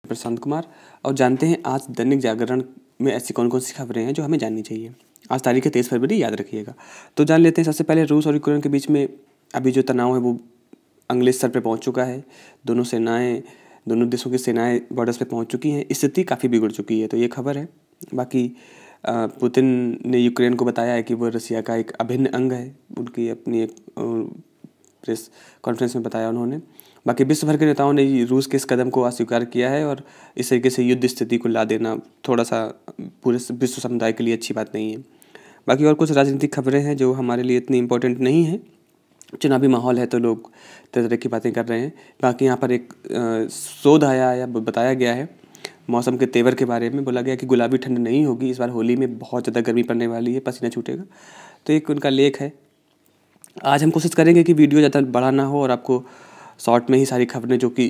प्रशांत कुमार और जानते हैं आज दैनिक जागरण में ऐसी कौन कौन सी खबरें हैं जो हमें जाननी चाहिए। आज तारीख है 23 फरवरी, याद रखिएगा। तो जान लेते हैं सबसे पहले रूस और यूक्रेन के बीच में अभी जो तनाव है वो अगले स्तर पे पहुंच चुका है। दोनों देशों की सेनाएं बॉर्डर्स पे पहुंच चुकी हैं। स्थिति काफ़ी बिगड़ चुकी है, तो ये खबर है। बाकी पुतिन ने यूक्रेन को बताया है कि वो रसिया का एक अभिन्न अंग है। उनकी अपनी एक प्रेस कॉन्फ्रेंस में बताया उन्होंने। बाकी विश्व भर के नेताओं ने रूस के इस कदम को अस्वीकार किया है और इस तरीके से युद्ध स्थिति को ला देना थोड़ा सा पूरे विश्व समुदाय के लिए अच्छी बात नहीं है। बाकी और कुछ राजनीतिक खबरें हैं जो हमारे लिए इतनी इम्पोर्टेंट नहीं है। चुनावी माहौल है तो लोग तरह तरह की बातें कर रहे हैं। बाकी यहाँ पर एक शोध आया या बताया गया है मौसम के तेवर के बारे में। बोला गया कि गुलाबी ठंड नहीं होगी इस बार, होली में बहुत ज़्यादा गर्मी पड़ने वाली है, पसीना छूटेगा। तो एक उनका लेख है। आज हम कोशिश करेंगे कि वीडियो ज़्यादा बड़ा ना हो और आपको शॉर्ट में ही सारी खबरें जो कि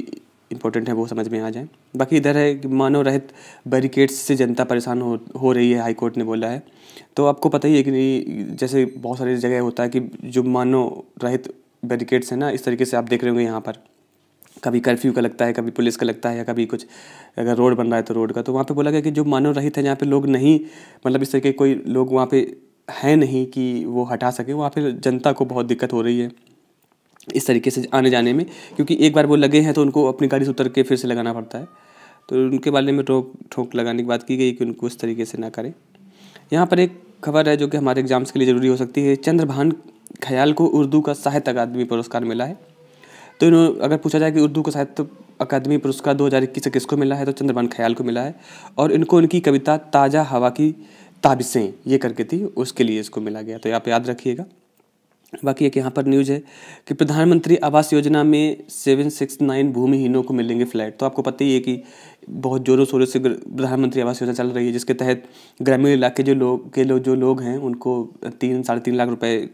इम्पोर्टेंट है वो समझ में आ जाएं। बाकी इधर है कि मानव रहित बैरिकेड्स से जनता परेशान हो रही है, हाईकोर्ट ने बोला है। तो आपको पता ही है कि जैसे बहुत सारी जगह होता है कि जो मानव रहित बैरिकेड्स हैं ना, इस तरीके से आप देख रहे होंगे यहाँ पर कभी कर्फ्यू का लगता है, कभी पुलिस का लगता है, या कभी कुछ अगर रोड बन रहा है तो रोड का। तो वहाँ पे बोला गया कि जो मानव रहित है, जहाँ पे लोग नहीं, मतलब इस तरीके कोई लोग वहाँ पे है नहीं कि वो हटा सके, वहाँ पे जनता को बहुत दिक्कत हो रही है इस तरीके से आने जाने में, क्योंकि एक बार वो लगे हैं तो उनको अपनी गाड़ी से उतर के फिर से लगाना पड़ता है। तो उनके बारे में रोक ठोक लगाने की बात की गई कि उनको इस तरीके से ना करें। यहाँ पर एक खबर है जो कि हमारे एग्जाम्स के लिए ज़रूरी हो सकती है। चंद्रभान ख्याल को उर्दू का साहित्य अकादमी पुरस्कार मिला है। तो अगर पूछा जाए कि उर्दू का साहित्य अकादमी पुरस्कार 2021 से किसको मिला है, तो चंद्रभान ख्याल को मिला है। और इनको उनकी कविता ताज़ा हवा की ताबिसें ये करके थी, उसके लिए इसको मिला गया। तो आप याद रखिएगा। बाकी एक यहाँ पर न्यूज़ है कि प्रधानमंत्री आवास योजना में 769 भूमिहीनों को मिलेंगे फ्लैट। तो आपको पता ही है कि बहुत ज़ोरों शोरों से प्रधानमंत्री आवास योजना चल रही है, जिसके तहत ग्रामीण इलाके जो लोग हैं उनको 3-3.5 लाख रुपए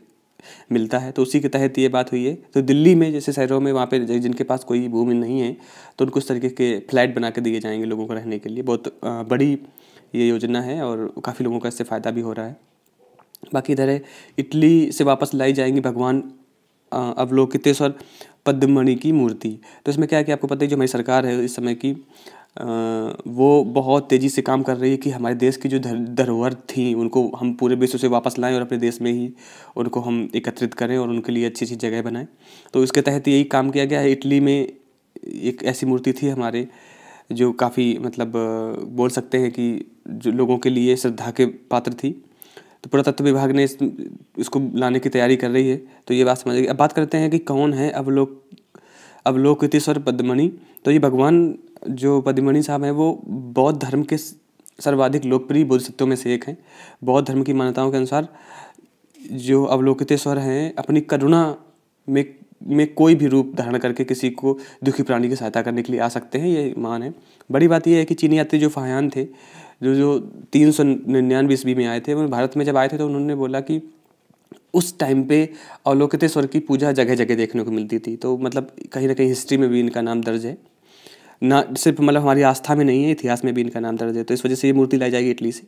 मिलता है। तो उसी के तहत ये बात हुई है। तो दिल्ली में जैसे शहरों में वहाँ पे जिनके पास कोई भूमि नहीं है तो उनको इस तरीके के फ्लैट बना के दिए जाएंगे लोगों को रहने के लिए। बहुत बड़ी ये योजना है और काफ़ी लोगों का इससे फ़ायदा भी हो रहा है। बाकी इधर है, इटली से वापस लाई जाएंगी भगवान अवलोकितेश्वर पद्ममणि की मूर्ति। तो इसमें क्या है कि आपको पता है जो हमारी सरकार है इस समय की, वो बहुत तेज़ी से काम कर रही है कि हमारे देश की जो धरोहर थी उनको हम पूरे विश्व से वापस लाएं और अपने देश में ही उनको हम एकत्रित करें और उनके लिए अच्छी अच्छी जगह बनाएं। तो इसके तहत यही काम किया गया है। इटली में एक ऐसी मूर्ति थी हमारे जो काफ़ी मतलब बोल सकते हैं कि जो लोगों के लिए श्रद्धा के पात्र थी। तो पुरातत्व विभाग ने इसको लाने की तैयारी कर रही है। तो ये बात समझिए। अब बात करते हैं कि कौन है अवलोकितेश्वर पद्ममणि। तो ये भगवान जो पद्ममणि साहब हैं वो बौद्ध धर्म के सर्वाधिक लोकप्रिय बोधिसत्वों में से एक हैं। बौद्ध धर्म की मान्यताओं के अनुसार जो अवलोकितेश्वर हैं अपनी करुणा में कोई भी रूप धारण करके किसी को दुखी प्राणी की सहायता करने के लिए आ सकते हैं, ये मान है। बड़ी बात यह है कि चीनी यात्री जो फाहियान थे जो 399 ईस्वी में आए थे, वो भारत में जब आए थे तो उन्होंने बोला कि उस टाइम पे अवलोकितेश्वर की पूजा जगह जगह देखने को मिलती थी। तो मतलब कहीं ना कहीं हिस्ट्री में भी इनका नाम दर्ज है, ना सिर्फ मतलब हमारी आस्था में नहीं है, इतिहास में भी इनका नाम दर्ज है। तो इस वजह से ये मूर्ति लाई जाएगी इटली से।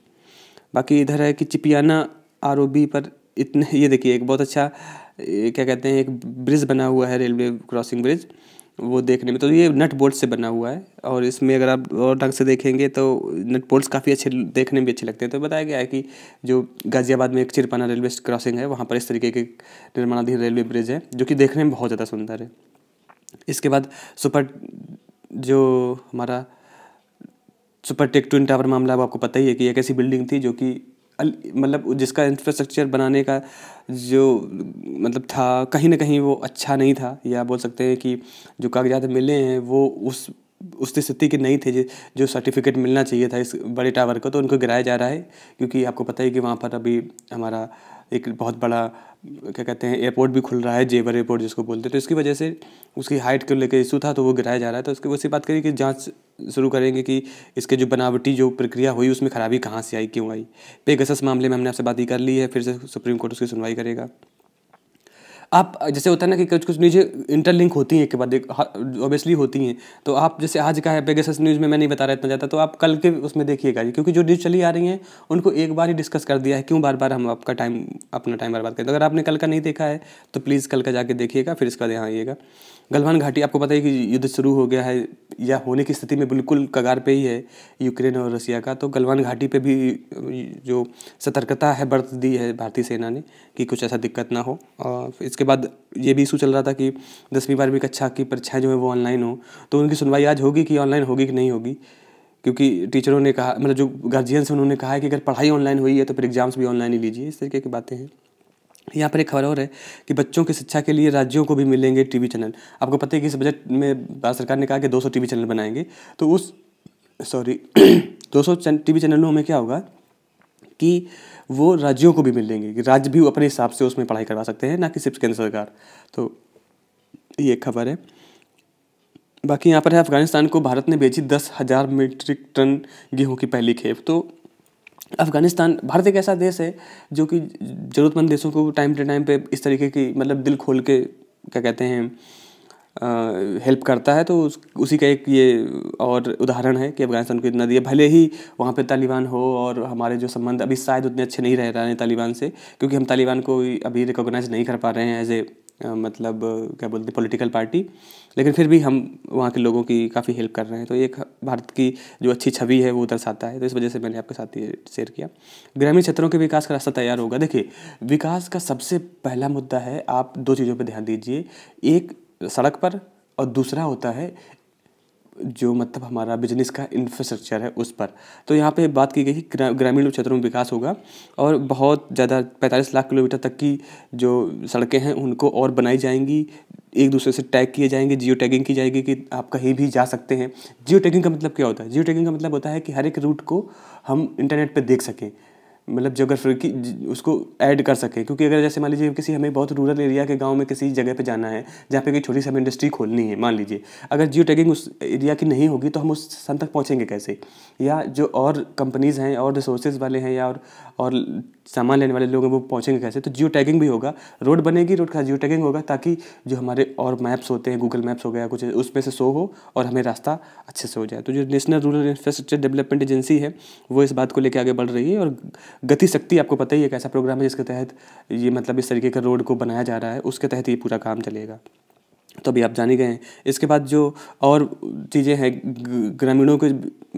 बाकी इधर है कि चिपियाना आरओबी पर इतने, ये देखिए एक बहुत अच्छा क्या कहते हैं एक ब्रिज बना हुआ है, रेलवे क्रॉसिंग ब्रिज, वो देखने में तो ये नट बोल्ट से बना हुआ है। और इसमें अगर आप और ढंग से देखेंगे तो नट बोल्ट्स काफ़ी अच्छे, देखने में भी अच्छे लगते हैं। तो बताया गया है कि जो गाज़ियाबाद में एक चिरपाना रेलवे क्रॉसिंग है वहाँ पर इस तरीके के निर्माणाधीन रेलवे ब्रिज है जो कि देखने में बहुत ज़्यादा सुंदर है। इसके बाद हमारा सुपर टेक ट्विन टावर मामला, वो आपको पता ही है कि एक ऐसी बिल्डिंग थी जो कि मतलब जिसका इंफ्रास्ट्रक्चर बनाने का जो मतलब था कहीं ना कहीं वो अच्छा नहीं था, या बोल सकते हैं कि जो कागजात मिले हैं वो उस स्थिति के नहीं थे जो सर्टिफिकेट मिलना चाहिए था इस बड़े टावर को। तो उनको गिराया जा रहा है क्योंकि आपको पता है कि वहाँ पर अभी हमारा एक बहुत बड़ा क्या कहते हैं एयरपोर्ट भी खुल रहा है, जेवर एयरपोर्ट जिसको बोलते हैं। तो इसकी वजह से उसकी हाइट को लेकर इशू था तो वो गिराया जा रहा है। तो उसकी वैसी बात करिए कि जांच शुरू करेंगे कि इसके जो बनावटी जो प्रक्रिया हुई उसमें खराबी कहाँ से आई, क्यों आई। पेगासस मामले में हमने आपसे बात ही कर ली है, फिर से सुप्रीम कोर्ट उसकी सुनवाई करेगा। आप जैसे होता है ना कि कुछ कुछ न्यूज़ इंटरलिंक होती हैं एक के बाद एक, ऑब्वियसली होती हैं। तो आप जैसे आज का है पेगासस न्यूज़ में मैं नहीं बता रहा इतना ज़्यादा, तो आप कल के उसमें देखिएगा जी, क्योंकि जो न्यूज़ चली आ रही हैं उनको एक बार ही डिस्कस कर दिया है, क्यों बार बार हम अपना टाइम बर्बाद करें। तो अगर आपने कल का नहीं देखा है तो प्लीज़ कल का जाके देखिएगा, फिर इसका यहाँ आइएगा। गलवान घाटी आपको पता है कि युद्ध शुरू हो गया है या होने की स्थिति में बिल्कुल कगार पे ही है यूक्रेन और रसिया का। तो गलवान घाटी पे भी जो सतर्कता है बरत दी है भारतीय सेना ने कि कुछ ऐसा दिक्कत ना हो। और इसके बाद ये भी इशू चल रहा था कि 10वीं 12वीं कक्षा की परीक्षाएं जो है वो ऑनलाइन हो, तो उनकी सुनवाई आज होगी कि ऑनलाइन होगी कि नहीं होगी, क्योंकि टीचरों ने कहा, मतलब जो गार्जियंस हैं उन्होंने कहा है कि अगर पढ़ाई ऑनलाइन हुई है तो फिर एग्जाम्स भी ऑनलाइन ही लीजिए। इस तरीके की बातें हैं। यहाँ पर एक खबर और है कि बच्चों की शिक्षा के लिए राज्यों को भी मिलेंगे टीवी चैनल। आपको पता है कि इस बजट में भारत सरकार ने कहा कि 200 टीवी चैनल बनाएंगे। तो उस 200 टीवी चैनलों में क्या होगा कि वो राज्यों को भी मिलेंगे, कि राज्य भी अपने हिसाब से उसमें पढ़ाई करवा सकते हैं, ना कि सिर्फ केंद्र सरकार। तो ये एक खबर है। बाकी यहाँ पर है अफगानिस्तान को भारत ने भेजी 10,000 मीट्रिक टन गेहूँ की पहली खेप। तो अफगानिस्तान, भारत एक ऐसा देश है जो कि ज़रूरतमंद देशों को टाइम टू टाइम पे इस तरीके की, मतलब दिल खोल के क्या कहते हैं, हेल्प करता है। तो उसी का एक ये और उदाहरण है कि अफगानिस्तान को इतना दिया, भले ही वहाँ पे तालिबान हो और हमारे जो संबंध अभी शायद उतने अच्छे नहीं रह रहे हैं तालिबान से, क्योंकि हम तालिबान को अभी रिकॉग्नाइज नहीं कर पा रहे हैं एज ए मतलब क्या बोलते हैं पॉलिटिकल पार्टी, लेकिन फिर भी हम वहाँ के लोगों की काफ़ी हेल्प कर रहे हैं। तो एक भारत की जो अच्छी छवि है वो दर्शाता है। तो इस वजह से मैंने आपके साथ ये शेयर किया। ग्रामीण क्षेत्रों के विकास का रास्ता तैयार होगा। देखिए, विकास का सबसे पहला मुद्दा है, आप दो चीज़ों पर ध्यान दीजिए, एक सड़क पर और दूसरा होता है जो मतलब हमारा बिजनेस का इंफ्रास्ट्रक्चर है उस पर। तो यहाँ पे बात की गई कि ग्रामीण क्षेत्रों में विकास होगा और बहुत ज़्यादा 45 लाख किलोमीटर तक की जो सड़कें हैं उनको और बनाई जाएंगी, एक दूसरे से टैग किए जाएंगे, जियो टैगिंग की जाएगी कि आप कहीं भी जा सकते हैं। जियो टैगिंग का मतलब क्या होता है? जियो टैगिंग का मतलब होता है कि हर एक रूट को हम इंटरनेट पर देख सकें, मतलब जोग्राफी की उसको ऐड कर सकें। क्योंकि अगर जैसे मान लीजिए किसी हमें बहुत रूरल एरिया के गांव में किसी जगह पे जाना है जहाँ पे कोई छोटी सी हमें इंडस्ट्री खोलनी है, मान लीजिए, अगर जियो टैगिंग उस एरिया की नहीं होगी तो हम उस स्थान तक पहुँचेंगे कैसे? या जो और कंपनीज़ हैं और रिसोर्सेज वाले हैं या और सामान लेने वाले लोग हैं वो पहुँचेंगे कैसे? तो जियो टैगिंग भी होगा, रोड बनेगी, रोड का जियो टैगिंग होगा ताकि जो हमारे और मैप्स होते हैं, गूगल मैप्स हो गया कुछ, उसमें से शो हो और हमें रास्ता अच्छे से हो जाए। तो जो national rural infrastructure development agency है वो इस बात को लेकर आगे बढ़ रही है। और गति शक्ति आपको पता ही है एक ऐसा प्रोग्राम है जिसके तहत ये मतलब इस तरीके का रोड को बनाया जा रहा है, उसके तहत ये पूरा काम चलेगा। तो अभी आप जान ही गए हैं। इसके बाद जो और चीज़ें हैं ग्रामीणों के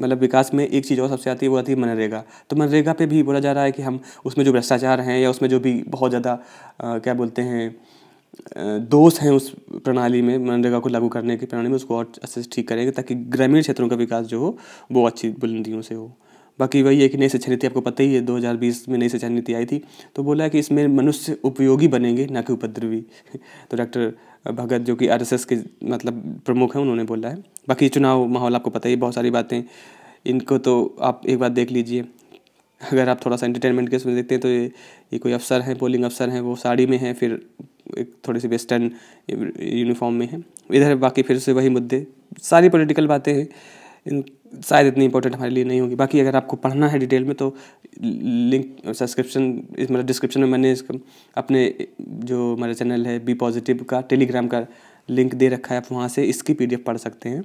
मतलब विकास में, एक चीज़ और सबसे आती है, वो आती है मनरेगा। तो मनरेगा पे भी बोला जा रहा है कि हम उसमें जो भ्रष्टाचार हैं या उसमें जो भी बहुत ज़्यादा क्या बोलते हैं दोष हैं उस प्रणाली में, मनरेगा को लागू करने की प्रणाली में, उसको और अच्छे से ठीक करेंगे ताकि ग्रामीण क्षेत्रों का विकास जो हो वो अच्छी बुलंदियों से हो। बाकी वही है कि नई शिक्षा नीति आपको पता ही है, 2020 में नई शिक्षा नीति आई थी। तो बोला है कि इसमें मनुष्य उपयोगी बनेंगे ना कि उपद्रवी। तो डॉक्टर भगत जो कि आरएसएस के मतलब प्रमुख हैं उन्होंने बोला है। बाकी चुनाव माहौल आपको पता ही, बहुत सारी बातें, इनको तो आप एक बार देख लीजिए। अगर आप थोड़ा सा एंटरटेनमेंट के उसमें देखते हैं तो ये कोई अफसर हैं, पोलिंग अफसर हैं, वो साड़ी में हैं, फिर एक थोड़ी सी वेस्टर्न यूनिफॉर्म में है। इधर बाकी फिर से वही मुद्दे, सारी पॉलिटिकल बातें हैं, शायद इतनी इंपॉर्टेंट हमारे लिए नहीं होगी। बाकी अगर आपको पढ़ना है डिटेल में तो लिंक सब्सक्रिप्शन मतलब डिस्क्रिप्शन में मैंने इसका अपने जो हमारा चैनल है बी पॉजिटिव का टेलीग्राम का लिंक दे रखा है, आप वहाँ से इसकी PDF पढ़ सकते हैं।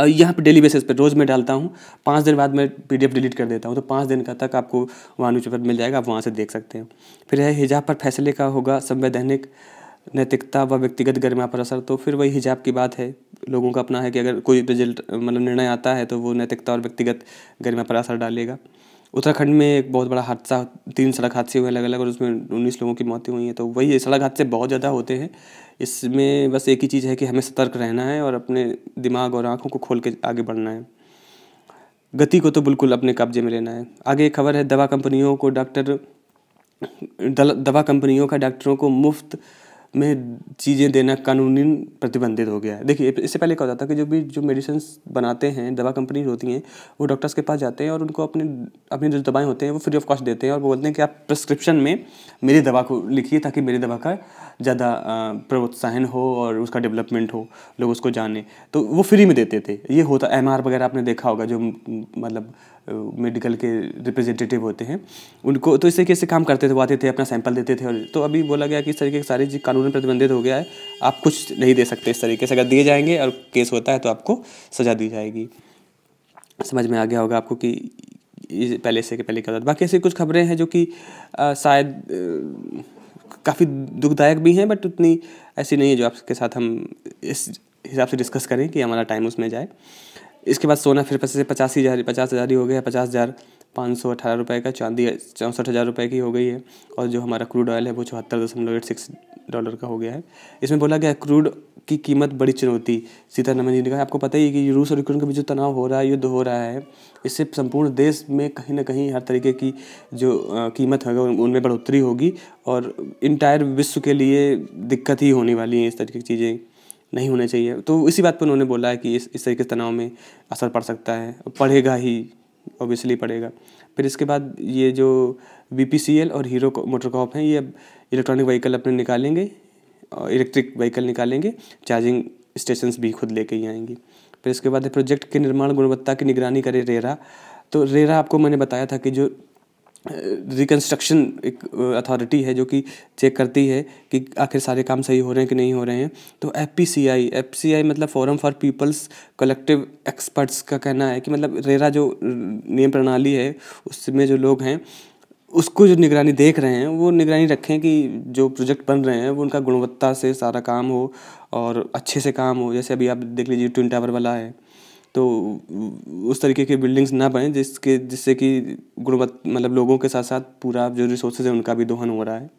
यहाँ पे डेली बेसिस पे रोज़ मैं डालता हूँ, 5 दिन बाद मैं PDF डिलीट कर देता हूँ, तो 5 दिन का तक आपको वहाँ न्यूज़पेपर मिल जाएगा, आप वहाँ से देख सकते हैं। फिर है हिजाब पर फैसले का होगा संवैधानिक नैतिकता व व्यक्तिगत गरिमा पर असर। तो फिर वही हिजाब की बात है, लोगों का अपना है कि अगर कोई रिजल्ट मतलब निर्णय आता है तो वो नैतिकता और व्यक्तिगत गरिमा पर असर डालेगा। उत्तराखंड में एक बहुत बड़ा हादसा, 3 सड़क हादसे हुए अलग अलग और उसमें 19 लोगों की मौतें हुई हैं। तो वही सड़क हादसे बहुत ज़्यादा होते हैं। इसमें बस एक ही चीज़ है कि हमें सतर्क रहना है और अपने दिमाग और आँखों को खोल के आगे बढ़ना है। गति को तो बिल्कुल अपने कब्जे में लेना है। आगे एक खबर है, दवा कंपनियों का डॉक्टरों को मुफ्त में चीज़ें देना कानूनी प्रतिबंधित हो गया है। देखिए, इससे पहले क्या होता था कि जो मेडिसिन बनाते हैं, दवा कंपनी होती हैं, वो डॉक्टर्स के पास जाते हैं और उनको अपनी जो दवाएं होते हैं वो फ्री ऑफ कॉस्ट देते हैं और वो बोलते हैं कि आप प्रिस्क्रिप्शन में मेरी दवा को लिखिए ताकि मेरी दवा का ज़्यादा प्रोत्साहन हो और उसका डेवलपमेंट हो, लोग उसको जाने। तो वो फ्री में देते थे। ये होता MR वगैरह आपने देखा होगा, जो मतलब मेडिकल के रिप्रेजेंटेटिव होते हैं उनको, तो इस तरीके से काम करते थे। वो आते थे, अपना सैंपल देते थे। और तो अभी बोला गया कि इस तरीके के सारी कानूनी कानून प्रतिबंधित हो गया है, आप कुछ नहीं दे सकते इस तरीके से। अगर दिए जाएंगे और केस होता है तो आपको सज़ा दी जाएगी। समझ में आ गया होगा आपको कि ये पहले से के पहले क्या होता। बाकी ऐसी कुछ खबरें हैं जो कि शायद काफ़ी दुखदायक भी हैं, बट उतनी ऐसी नहीं है जो आपके साथ हम इस हिसाब से डिस्कस करें कि हमारा टाइम उसमें जाए। इसके बाद सोना फिर से 50,000 ही हो गया, 50,518 रुपये का। चांदी 64,000 रुपये की हो गई है। और जो हमारा क्रूड ऑयल है वो $74.86 का हो गया है। इसमें बोला गया क्रूड की कीमत बड़ी चुनौती, सीतारमण जी ने कहा। आपको पता ही है कि रूस और यूक्रेन के बीच जो तनाव हो रहा है, युद्ध हो रहा है, इससे संपूर्ण देश में कहीं ना कहीं हर तरीके की जो कीमत है उनमें बढ़ोतरी होगी और इंटायर विश्व के लिए दिक्कत ही होने वाली है। इस तरीके की चीज़ें नहीं होने चाहिए। तो इसी बात पर उन्होंने बोला है कि इस तरीके से तनाव में असर पड़ सकता है, पड़ेगा ही, ऑब्वियसली पड़ेगा। फिर इसके बाद ये जो BPCL और हीरो मोटरकॉर्प हैं, ये अब इलेक्ट्रॉनिक व्हीकल अपने निकालेंगे, इलेक्ट्रिक व्हीकल निकालेंगे, चार्जिंग स्टेशंस भी खुद लेके ही आएंगी। फिर इसके बाद प्रोजेक्ट के निर्माण गुणवत्ता की निगरानी करे रेरा। तो रेरा आपको मैंने बताया था कि जो रिकन्स्ट्रक्शन एक अथॉरिटी है जो कि चेक करती है कि आखिर सारे काम सही हो रहे हैं कि नहीं हो रहे हैं। तो FPCI मतलब forum for people's collective experts का कहना है कि मतलब रेरा जो नियम प्रणाली है उसमें जो लोग हैं उसको जो निगरानी देख रहे हैं वो निगरानी रखें कि जो प्रोजेक्ट बन रहे हैं वो उनका गुणवत्ता से सारा काम हो और अच्छे से काम हो। जैसे अभी आप देख लीजिए ट्विन टावर वाला है, तो उस तरीके की बिल्डिंग्स ना बने जिससे कि गुणवत्ता मतलब लोगों के साथ साथ पूरा जो रिसोर्सेज है उनका भी दोहन हो रहा है।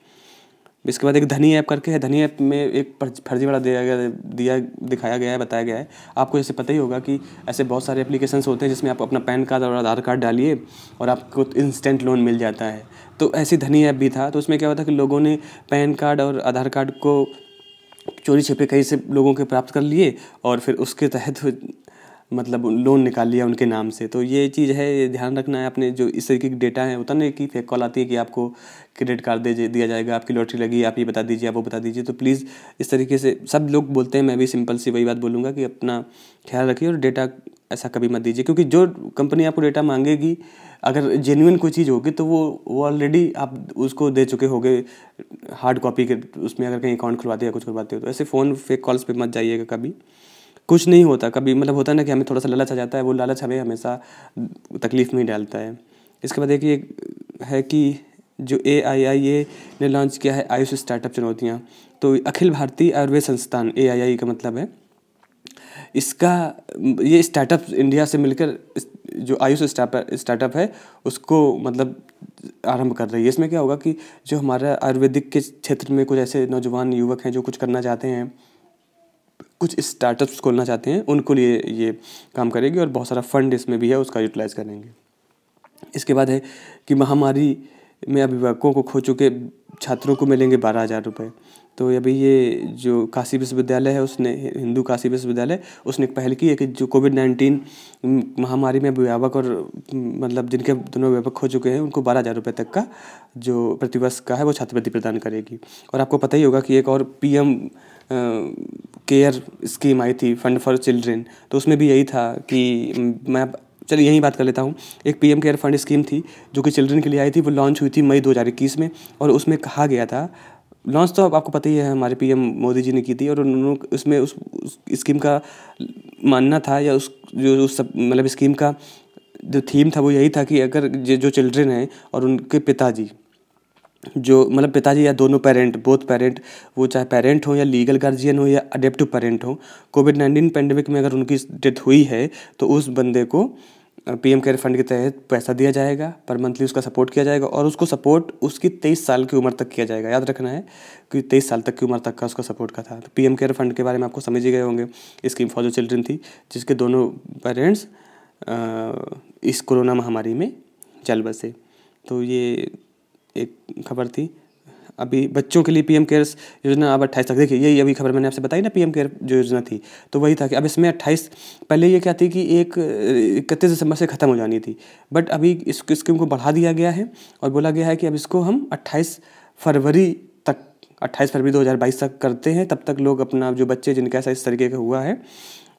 इसके बाद एक धनी ऐप करके है। धनी ऐप में एक फर्जीवाड़ा दिखाया गया है, बताया गया है। आपको जैसे पता ही होगा कि ऐसे बहुत सारे एप्लीकेशंस होते हैं जिसमें आप अपना पैन कार्ड और आधार कार्ड डालिए और आपको इंस्टेंट लोन मिल जाता है। तो ऐसी धनी ऐप भी था। तो उसमें क्या हुआ था कि लोगों ने पैन कार्ड और आधार कार्ड को चोरी छिपे कहीं से लोगों के प्राप्त कर लिए और फिर उसके तहत मतलब लोन निकाल लिया उनके नाम से। तो ये चीज़ है, ये ध्यान रखना है अपने जो इस तरीके की डेटा है। होता नहीं कि फेक कॉल आती है कि आपको क्रेडिट कार्ड दिया जाएगा, आपकी लॉटरी लगी, आप ये बता दीजिए, आप वो बता दीजिए। तो प्लीज़ इस तरीके से सब लोग बोलते हैं, मैं भी सिंपल सी वही बात बोलूँगा कि अपना ख्याल रखिए और डेटा ऐसा कभी मत दीजिए। क्योंकि जो कंपनी आपको डेटा मांगेगी अगर जेन्युइन कोई चीज़ होगी तो वो ऑलरेडी आप उसको दे चुके होगे हार्ड कॉपी के, उसमें अगर कहीं अकाउंट खुलवाते या कुछ खुलवाते हो। तो ऐसे फ़ोन फेक कॉल्स पे मत जाइएगा कभी, कुछ नहीं होता कभी। मतलब होता है ना कि हमें थोड़ा सा लालच आ जाता है, वो लालच हमें हमेशा तकलीफ़ में ही डालता है। इसके बाद एक ये है कि जो AIIA ने लॉन्च किया है आयुष स्टार्टअप चुनौतियाँ। तो अखिल भारतीय आयुर्वेद संस्थान AII का मतलब है इसका, ये स्टार्टअप इंडिया से मिलकर जो आयुष स्टार्टअप है उसको मतलब आरंभ कर रही है। इसमें क्या होगा कि जो हमारा आयुर्वेदिक के क्षेत्र में कुछ ऐसे नौजवान युवक हैं जो कुछ करना चाहते हैं, कुछ स्टार्टअप्स खोलना चाहते हैं, उनको लिए ये काम करेगी और बहुत सारा फंड इसमें भी है, उसका यूटिलाइज़ करेंगे। इसके बाद है कि महामारी में अभिभावकों को खो चुके छात्रों को मिलेंगे 12,000 रुपये। तो अभी ये जो काशी विश्वविद्यालय है उसने, हिंदू काशी विश्वविद्यालय, उसने एक पहल की है कि जो कोविड-19 महामारी में अभिभावक और मतलब जिनके दोनों अभिभावक खो चुके हैं उनको 12,000 रुपये तक का जो प्रतिवर्ष का है वो छात्रवृत्ति प्रदान करेगी। और आपको पता ही होगा कि एक और PM केयर स्कीम आई थी, फंड फॉर चिल्ड्रेन। तो उसमें भी यही था कि मैं चलिए यहीं बात कर लेता हूँ। एक PM केयर फंड स्कीम थी जो कि चिल्ड्रन के लिए आई थी, वो लॉन्च हुई थी मई 2021 में। और उसमें कहा गया था, लॉन्च तो आपको पता ही है हमारे PM मोदी जी ने की थी, और उन्होंने उसमें उस स्कीम का मानना था या उस सब मतलब स्कीम का जो थीम था वो यही था कि अगर जो चिल्ड्रन हैं और उनके पिताजी जो मतलब पिताजी या दोनों पेरेंट, बोथ पेरेंट, वो चाहे पेरेंट हो या लीगल गार्जियन हो या अडेप्टिव पेरेंट हो, कोविड-19 पेंडेमिक में अगर उनकी डेथ हुई है तो उस बंदे को PM केयर फंड के तहत पैसा दिया जाएगा, पर मंथली उसका सपोर्ट किया जाएगा और उसको सपोर्ट उसकी 23 साल की उम्र तक किया जाएगा। याद रखना है कि 23 साल तक की उम्र तक का उसका सपोर्ट का था। तो PM केयर फंड के बारे में आपको समझ ही गए होंगे। स्कीम फॉर जो चिल्ड्रन थी जिसके दोनों पेरेंट्स इस कोरोना महामारी में चल बसे। तो ये एक खबर थी। अभी बच्चों के लिए PM केयर्स योजना अब 28 तक, देखिए यही अभी खबर मैंने आपसे बताई ना, PM केयर जो योजना थी तो वही था कि अब इसमें 28, पहले ये क्या थी कि 31 दिसंबर से ख़त्म हो जानी थी, बट अभी इस स्कीम को बढ़ा दिया गया है और बोला गया है कि अब इसको हम 28 फरवरी 2022 तक करते हैं। तब तक लोग अपना जो बच्चे जिनका ऐसा इस तरीके का हुआ है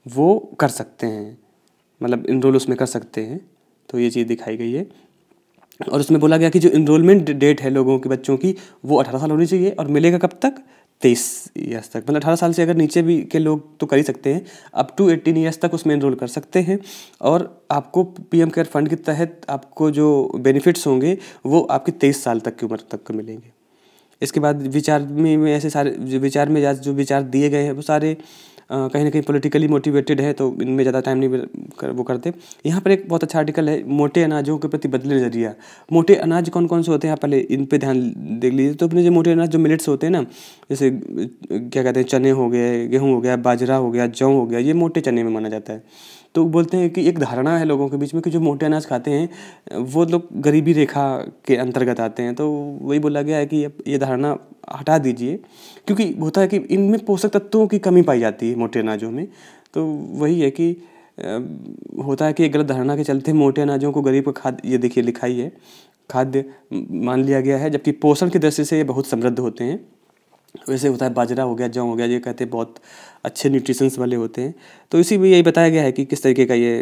वो कर सकते हैं, मतलब इनरोल उसमें कर सकते हैं। तो ये चीज़ दिखाई गई है और उसमें बोला गया कि जो इनरोलमेंट डेट है लोगों के बच्चों की वो 18 साल होनी चाहिए और मिलेगा कब तक, 23 ईयर्स तक, मतलब 18 साल से अगर नीचे भी के लोग तो कर ही सकते हैं, अप टू 18 ईयर्स तक उसमें एनरोल कर सकते हैं। और आपको पीएम केयर फंड के तहत आपको जो बेनिफिट्स होंगे वो आपकी 23 साल तक की उम्र तक को मिलेंगे। इसके बाद विचार में ऐसे सारे जो विचार में जो विचार दिए गए हैं वो सारे कहीं ना कहीं पॉलिटिकली मोटिवेटेड है, तो इनमें ज़्यादा टाइम नहीं वो करते। यहाँ पर एक बहुत अच्छा आर्टिकल है, मोटे अनाजों के प्रति बदले नजरिया। मोटे अनाज कौन कौन से होते हैं, आप पहले इन पे ध्यान देख लीजिए। तो अपने जो मोटे अनाज जो मिलेट्स होते हैं ना, जैसे क्या कहते हैं, चने हो गए, गेहूँ हो गया, बाजरा हो गया, जौ हो गया, ये मोटे चने में माना जाता है। तो बोलते हैं कि एक धारणा है लोगों के बीच में कि जो मोटे अनाज खाते हैं वो लोग गरीबी रेखा के अंतर्गत आते हैं। तो वही बोला गया है कि ये धारणा हटा दीजिए, क्योंकि होता है कि इनमें पोषक तत्वों की कमी पाई जाती है मोटे अनाजों में। तो वही है कि होता है कि एक गलत धारणा के चलते मोटे अनाजों को गरीब का खाद्य, ये देखिए लिखा ही है, खाद्य मान लिया गया है, जबकि पोषण की दृष्टि से ये बहुत समृद्ध होते हैं। वैसे होता है बाजरा हो गया, जौ हो गया, ये कहते हैं बहुत अच्छे न्यूट्रिशंस वाले होते हैं। तो इसी में यही बताया गया है कि किस तरीके का ये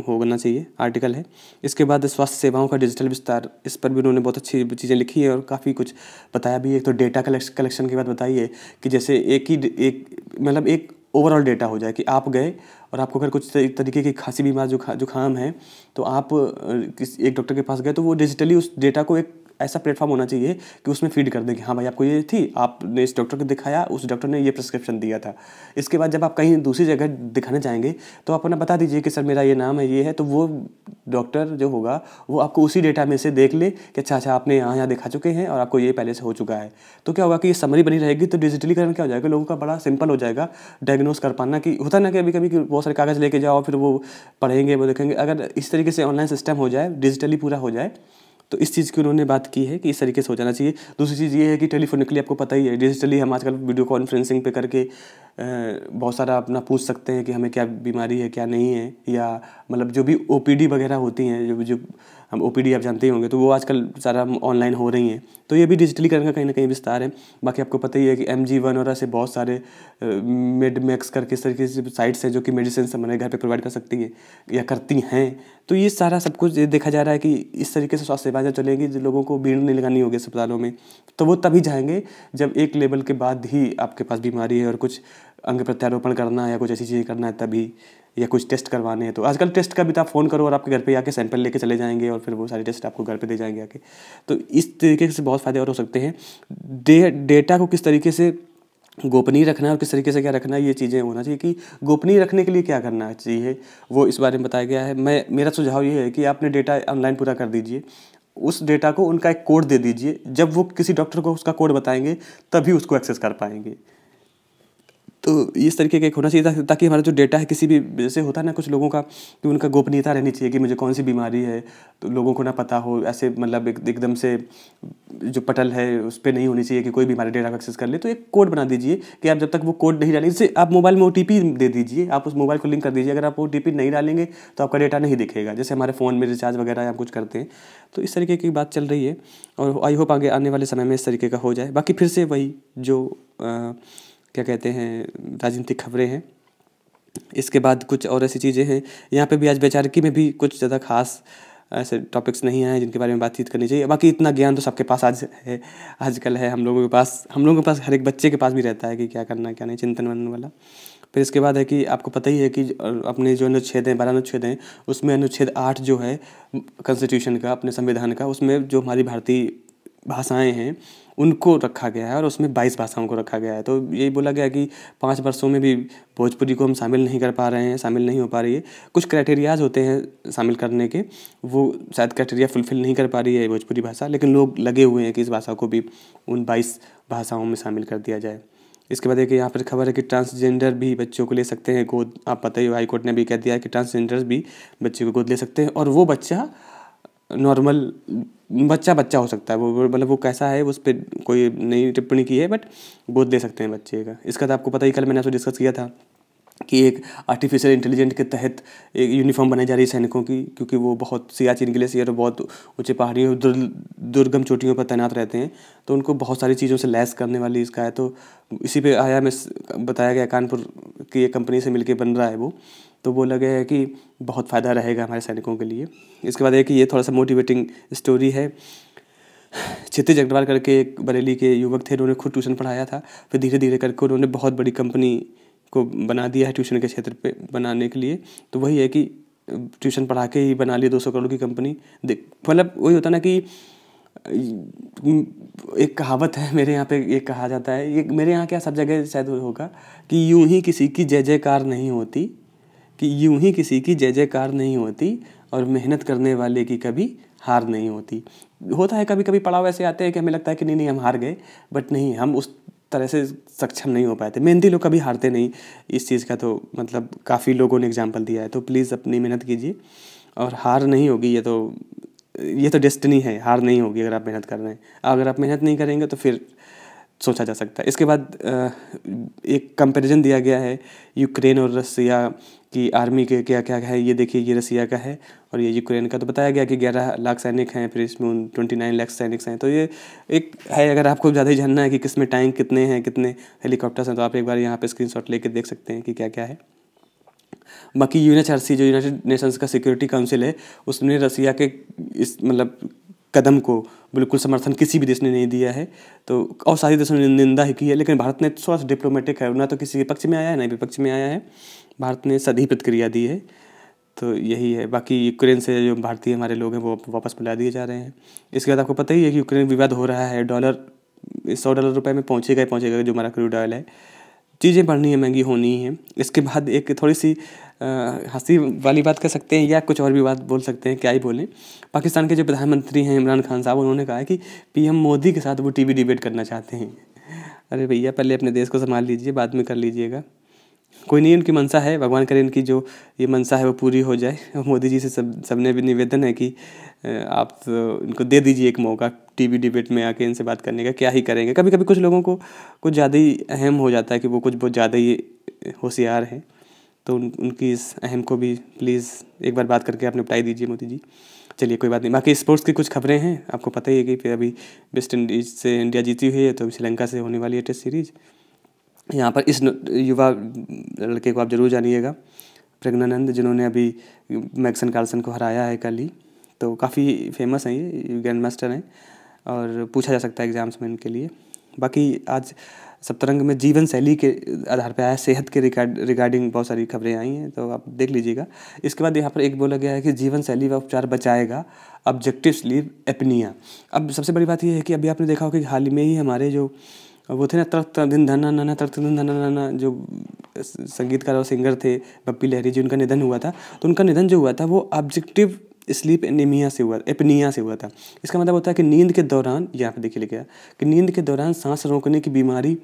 होना चाहिए, आर्टिकल है। इसके बाद स्वास्थ्य सेवाओं का डिजिटल विस्तार, इस पर भी उन्होंने बहुत अच्छी चीज़ें लिखी है और काफ़ी कुछ बताया भी है। तो डेटा कलेक्शन की बात बताई है कि जैसे एक ओवरऑल डेटा हो जाए कि आप गए और आपको अगर कुछ तरीके की खांसी बीमार जुकाम है, तो आप एक डॉक्टर के पास गए, तो वो डिजिटली उस डेटा को एक ऐसा प्लेटफॉर्म होना चाहिए कि उसमें फीड कर दें कि हाँ भाई आपको ये थी, आपने इस डॉक्टर को दिखाया, उस डॉक्टर ने ये प्रिस्क्रिप्शन दिया था। इसके बाद जब आप कहीं दूसरी जगह दिखाने जाएंगे तो आप अपना बता दीजिए कि सर मेरा ये नाम है, ये है, तो वो डॉक्टर जो होगा वो आपको उसी डेटा में से देख ले कि अच्छा आपने यहाँ दिखा चुके हैं और आपको ये पहले से हो चुका है। तो क्या होगा कि ये समरी बनी रहेगी, तो डिजिटलीकरण क्या हो जाएगा, लोगों का बड़ा सिंपल हो जाएगा डायग्नोस कर पाना। कि होता है ना कि कभी कभी बहुत सारे कागज़ लेके जाओ, फिर वो पढ़ेंगे, वो देखेंगे। अगर इस तरीके से ऑनलाइन सिस्टम हो जाए, डिजिटली पूरा हो जाए, तो इस चीज़ की उन्होंने बात की है कि इस तरीके से हो जाना चाहिए। दूसरी चीज़ ये है कि टेलीफोनिकली आपको पता ही है, डिजिटली हम आजकल वीडियो कॉन्फ्रेंसिंग पे करके बहुत सारा अपना पूछ सकते हैं कि हमें क्या बीमारी है क्या नहीं है, या मतलब जो भी ओपीडी वगैरह होती हैं, जो हम ओपीडी आप जानते ही होंगे, तो वो आजकल सारा ऑनलाइन हो रही हैं। तो ये भी डिजिटलीकरण का कहीं ना कहीं विस्तार है। बाकी आपको पता ही है कि MG1 और ऐसे बहुत सारे मेडमैक्स करके इस तरीके से साइट्स हैं जो कि मेडिसिन हमारे घर पे प्रोवाइड कर सकती हैं या करती हैं। तो ये सारा सब कुछ देखा जा रहा है कि इस तरीके से स्वास्थ्य सेवाएं चलेंगी, जो लोगों को भीड़ नहीं लगानी होगी अस्पतालों में, तो वो तभी जाएंगे जब एक लेवल के बाद ही आपके पास बीमारी है और कुछ अंग प्रत्यारोपण करना है या कुछ ऐसी चीज़ें करना है तभी, या कुछ टेस्ट करवाने हैं। तो आजकल टेस्ट का भी तो आप फ़ोन करो और आपके घर पे आके सैंपल लेके चले जाएंगे और फिर वो सारे टेस्ट आपको घर पे दे जाएंगे आके। तो इस तरीके से बहुत फ़ायदे और हो सकते हैं। डेटा को किस तरीके से गोपनीय रखना है और किस तरीके से क्या रखना है, ये चीज़ें होना चाहिए कि गोपनीय रखने के लिए क्या करना चाहिए, वो इस बारे में बताया गया है। मेरा सुझाव ये है कि आपने डेटा ऑनलाइन पूरा कर दीजिए, उस डेटा को उनका एक कोड दे दीजिए, जब वो किसी डॉक्टर को उसका कोड बताएंगे तभी उसको एक्सेस कर पाएंगे। तो इस तरीके का एक होना चाहिए ताकि हमारा जो डेटा है, किसी भी जैसे होता है ना कुछ लोगों का कि उनका गोपनीयता रहनी चाहिए कि मुझे कौन सी बीमारी है, तो लोगों को ना पता हो, ऐसे मतलब एकदम से जो पटल है उस पर नहीं होनी चाहिए कि कोई भी हमारे डेटा को एक्सेस कर ले। तो एक कोड बना दीजिए कि आप जब तक वो कोड नहीं डालेंगे, जैसे आप मोबाइल में OTP दे दीजिए, आप उस मोबाइल को लिंक कर दीजिए, अगर आप OTP नहीं डालेंगे तो आपका डेटा नहीं दिखेगा, जैसे हमारे फ़ोन में रिचार्ज वगैरह आप कुछ करते हैं। तो इस तरीके की बात चल रही है और आई होप आगे आने वाले समय में इस तरीके का हो जाए। बाकी फिर से वही जो क्या कहते हैं, राजनीतिक खबरें हैं। इसके बाद कुछ और ऐसी चीज़ें हैं, यहाँ पे भी आज वैचारिकी में भी कुछ ज़्यादा खास ऐसे टॉपिक्स नहीं आए जिनके बारे में बातचीत करनी चाहिए। बाकी इतना ज्ञान तो सबके पास आज है, आजकल है, हम लोगों के पास हर एक बच्चे के पास भी रहता है कि क्या करना क्या नहीं, चिंतन बनने वाला। फिर इसके बाद है कि आपको पता ही है कि अपने जो अनुच्छेद हैं, 12 अनुच्छेद हैं, उसमें अनुच्छेद 8 जो है कॉन्स्टिट्यूशन का, अपने संविधान का, उसमें जो हमारी भारतीय भाषाएं हैं उनको रखा गया है और उसमें 22 भाषाओं को रखा गया है। तो यही बोला गया कि 5 वर्षों में भी भोजपुरी को हम शामिल नहीं कर पा रहे हैं, शामिल नहीं हो पा रही है। कुछ क्राइटेरियाज होते हैं शामिल करने के, वो शायद क्राइटेरिया फुलफिल नहीं कर पा रही है भोजपुरी भाषा, लेकिन लोग लगे हुए हैं कि इस भाषा को भी उन 22 भाषाओं में शामिल कर दिया जाए। इसके बाद एक यहाँ पर खबर है कि ट्रांसजेंडर भी बच्चों को ले सकते हैं गोद। आप पता ही, हाई कोर्ट ने भी कह दिया है कि ट्रांसजेंडर्स भी बच्चे को गोद ले सकते हैं और वो बच्चा नॉर्मल बच्चा हो सकता है, वो मतलब वो कैसा है उस पर कोई नई टिप्पणी की है, बट गोद ले सकते हैं बच्चे का। इसका तो आपको पता ही, कल मैंने आपसे डिस्कस किया था कि एक आर्टिफिशियल इंटेलिजेंट के तहत एक यूनिफॉर्म बनाई जा रही है सैनिकों की, क्योंकि वो बहुत सियाचिन ग्लेशियर और बहुत ऊंचे पहाड़ियों दुर्गम चोटियों पर तैनात रहते हैं, तो उनको बहुत सारी चीज़ों से लैस करने वाली इसका है। तो इसी पे आया में बताया गया, कानपुर की एक कंपनी से मिलकर बन रहा है वो, तो बोला गया है कि बहुत फ़ायदा रहेगा हमारे सैनिकों के लिए। इसके बाद एक ये थोड़ा सा मोटिवेटिंग स्टोरी है क्षितिज अग्रवाल करके एक बरेली के युवक थे, उन्होंने खुद ट्यूशन पढ़ाया था, फिर धीरे धीरे करके उन्होंने बहुत बड़ी कंपनी को बना दिया है ट्यूशन के क्षेत्र पे बनाने के लिए। तो वही है कि ट्यूशन पढ़ा के ही बना ली 200 करोड़ की कंपनी। देख मतलब वही होता ना कि एक कहावत है मेरे यहाँ पे, ये कहा जाता है, ये मेरे यहाँ क्या सब जगह शायद होगा कि यूं ही किसी की जय जयकार नहीं होती, कि यूं ही किसी की जय जयकार नहीं होती, और मेहनत करने वाले की कभी हार नहीं होती। होता है कभी कभी पड़ाव ऐसे आते हैं कि हमें लगता है कि नहीं नहीं हम हार गए, बट नहीं, हम उस तरह से सक्षम नहीं हो पाए थे। मेहनती लोग कभी हारते नहीं, इस चीज़ का तो मतलब काफ़ी लोगों ने एग्जाम्पल दिया है। तो प्लीज़ अपनी मेहनत कीजिए और हार नहीं होगी, ये तो डेस्टिनी है, हार नहीं होगी अगर आप मेहनत कर रहे हैं। अगर आप मेहनत नहीं करेंगे तो फिर सोचा जा सकता है। इसके बाद एक कंपैरिजन दिया गया है यूक्रेन और रसिया की आर्मी के क्या क्या है। ये देखिए, ये रसिया का है और ये यूक्रेन का। तो बताया गया कि 11 लाख सैनिक हैं, फिर इसमें 29 लाख सैनिक हैं। तो ये एक है, अगर आपको ज़्यादा ही जानना है कि किसमें टैंक कितने हैं, कितने हेलीकॉप्टर्स हैं, तो आप एक बार यहाँ पे स्क्रीनशॉट लेके देख सकते हैं कि क्या क्या है। बाकी यूएनएचआरसी जो यूनाइटेड नेशंस का सिक्योरिटी काउंसिल है, उसने रसिया के इस मतलब कदम को बिल्कुल समर्थन किसी भी देश ने नहीं दिया है। तो और सारे देशों ने निंदा ही की है, लेकिन भारत ने थोड़ा सा डिप्लोमेटिक है, ना तो किसी के पक्ष में आया है ना विपक्ष में आया है, भारत ने सही प्रतिक्रिया दी है। तो यही है। बाकी यूक्रेन से जो भारतीय हमारे लोग हैं वो वापस बुला दिए जा रहे हैं। इसके बाद आपको पता ही है कि यूक्रेन विवाद हो रहा है, $100 रुपये में पहुँचेगा ही पहुँचेगा जो हमारा क्रूड ऑयल है। चीज़ें बढ़नी है, महंगी होनी है। इसके बाद एक थोड़ी सी हंसी वाली बात कर सकते हैं या कुछ और भी बात बोल सकते हैं, क्या ही बोलें। पाकिस्तान के जो प्रधानमंत्री हैं इमरान खान साहब, उन्होंने कहा है कि पीएम मोदी के साथ वो टीवी डिबेट करना चाहते हैं। अरे भैया, पहले अपने देश को संभाल लीजिए, बाद में कर लीजिएगा। कोई नहीं, उनकी मंशा है, भगवान करे इनकी जो ये मंशा है वो पूरी हो जाए। मोदी जी से सबने भी निवेदन है कि आप इनको दे दीजिए एक मौका टीवी डिबेट में आके इनसे बात करने का। क्या ही करेंगे, कभी कभी कुछ लोगों को कुछ ज़्यादा ही अहम हो जाता है कि वो कुछ बहुत ज़्यादा ही होशियार हैं। तो उनकी इस अहम को भी प्लीज़ एक बार बात करके आप निपटाई दीजिए मोदी जी। चलिए कोई बात नहीं। बाकी स्पोर्ट्स की कुछ खबरें हैं, आपको पता ही है कि फिर अभी वेस्ट इंडीज़ से इंडिया जीती हुई है, तो अभी श्रीलंका से होने वाली है टेस्ट सीरीज़। यहाँ पर इस युवा लड़के को आप ज़रूर जानिएगा, प्रज्ञानंद, जिन्होंने अभी मैग्सन कार्लसन को हराया है कल ही। तो काफ़ी फेमस हैं, ये ग्रैंड मास्टर हैं और पूछा जा सकता है एग्ज़ाम्स में इनके लिए। बाकी आज सप्तरंग में जीवन शैली के आधार पर आया, सेहत के रिगार्डिंग बहुत सारी खबरें आई हैं, तो आप देख लीजिएगा। इसके बाद यहाँ पर एक बोला गया है कि जीवन शैली व उपचार बचाएगा ऑब्जेक्टिव स्लीप एपनिया। अब सबसे बड़ी बात यह है कि अभी आपने देखा होगा कि हाल ही में ही हमारे जो वो थे ना, तख्त दिन धना नाना तख्त दिन धना नाना, जो संगीतकार और सिंगर थे बप्पी लहरी जी, उनका निधन हुआ था। तो उनका निधन जो हुआ था वो ऑब्जेक्टिव स्लीप एनीमिया से हुआ, एपनिया से हुआ था। इसका मतलब होता है कि नींद के दौरान, यहाँ पे देखिए लिखा कि नींद के दौरान सांस रोकने की बीमारी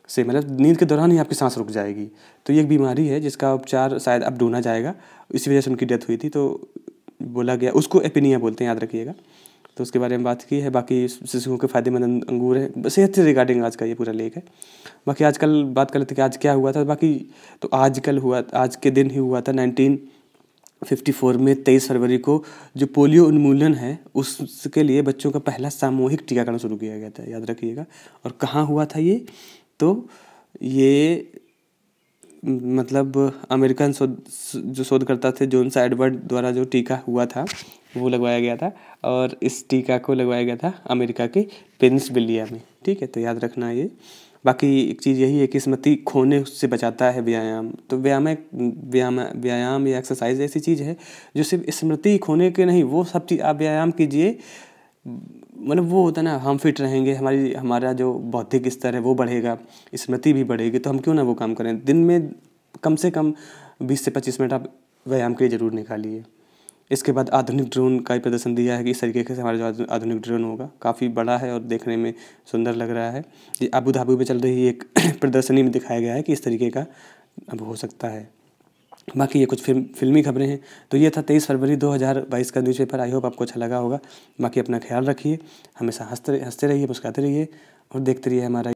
से, मतलब नींद के दौरान ही आपकी सांस रुक जाएगी। तो ये एक बीमारी है जिसका उपचार शायद अब ढूंढा जाएगा, इसी वजह से उनकी डेथ हुई थी। तो बोला गया, उसको एपनिया बोलते हैं, याद रखिएगा। तो उसके बारे में बात की है। बाकी शिशुओं के फायदेमंद अंगूर है, सेहत से रिगार्डिंग आज का ये पूरा लेख है। बाकी आजकल बात कर लेते कि आज क्या हुआ था। बाकी तो आजकल हुआ, आज के दिन ही हुआ था 1954 में 23 फरवरी को जो पोलियो उन्मूलन है उसके लिए बच्चों का पहला सामूहिक टीकाकरण शुरू किया गया था, याद रखिएगा। और कहाँ हुआ था ये, तो ये मतलब अमेरिकन जो शोधकर्ता थे जोन्स एडवर्ड द्वारा जो टीका हुआ था वो लगवाया गया था, और इस टीका को लगवाया गया था अमेरिका के पेनिसिलिया में। ठीक है, तो याद रखना ये। बाकी एक चीज़ यही है कि स्मृति खोने से बचाता है व्यायाम। तो व्यायाम या एक्सरसाइज ऐसी चीज़ है जो सिर्फ स्मृति खोने के नहीं, वो सब चीज़ आप व्यायाम कीजिए, मतलब वो होता है ना, हम फिट रहेंगे, हमारा जो बौद्धिक स्तर है वो बढ़ेगा, स्मृति भी बढ़ेगी। तो हम क्यों ना वो काम करें। दिन में कम से कम 20 से 25 मिनट आप व्यायाम के लिए ज़रूर निकालिए। इसके बाद आधुनिक ड्रोन का प्रदर्शन दिया है कि इस तरीके से हमारा जो आधुनिक ड्रोन होगा काफ़ी बड़ा है और देखने में सुंदर लग रहा है। ये अबू धाबी में चल रही एक प्रदर्शनी में दिखाया गया है कि इस तरीके का अब हो सकता है। बाकी ये कुछ फिल्मी खबरें हैं। तो ये था 23 फरवरी 2022 का न्यूज़पेपर। आई होप आपको अच्छा लगा होगा। बाकी अपना ख्याल रखिए, हमेशा हंसते रहिए, मुस्कुराते रहिए और देखते रहिए हमारा